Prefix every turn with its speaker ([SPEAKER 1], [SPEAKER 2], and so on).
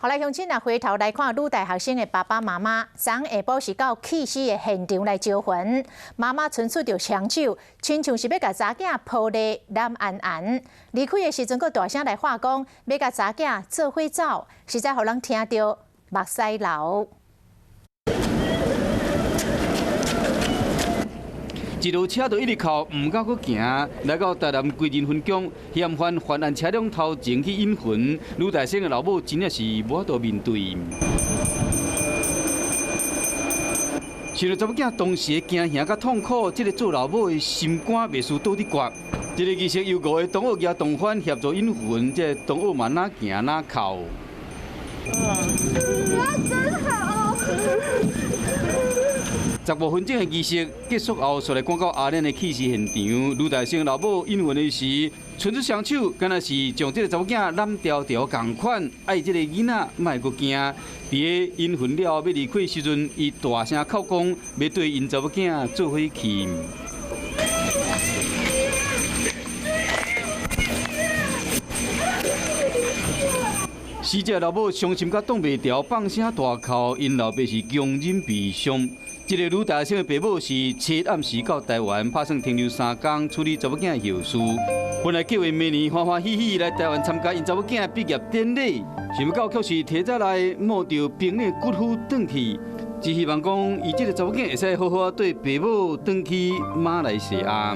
[SPEAKER 1] 后来乡亲也回头来看女大学生的爸爸妈妈，昨下晡是到弃尸的现场来招魂。妈妈伸出着双手，亲像是要甲查囝抱咧蓝安安。离开的时阵，佫大声来话讲，要甲查囝做伙走，实在互人听到目屎流。
[SPEAKER 2] 一路车就一直靠，唔敢搁行，来到台南归仁分局，嫌犯犯案车辆头前去引魂，女大生的老母真正是无法度面对。想到查某囝当时的惊吓甲痛苦，这个做老母的心肝袂输倒伫决。这个仪式由5个同学举同犯协助引魂，这同学嘛哪行哪哭。真好。 15分钟的仪式结束后，煞来赶到阿莲的弃尸现场。女大生老母引魂的时，伸出双手，敢若是将这个查某囝揽条条共款，爱这个囡仔莫阁惊。伫个引魂了后要离开的时阵，伊大声哭讲，要对因查某囝做伙去。 死者老母伤心甲挡袂牢，放声大哭，因老爸是强忍悲伤。这个女大生的爸母是7暗时到台湾，打算停留3天处理查某囝的后事。本来计划明年欢欢喜喜来台湾参加因查某囝毕业典礼，想不到却是提早来摸到冰冷骨灰转去。只希望讲，伊这个查某囝会使好好对爸母转去马来西亚。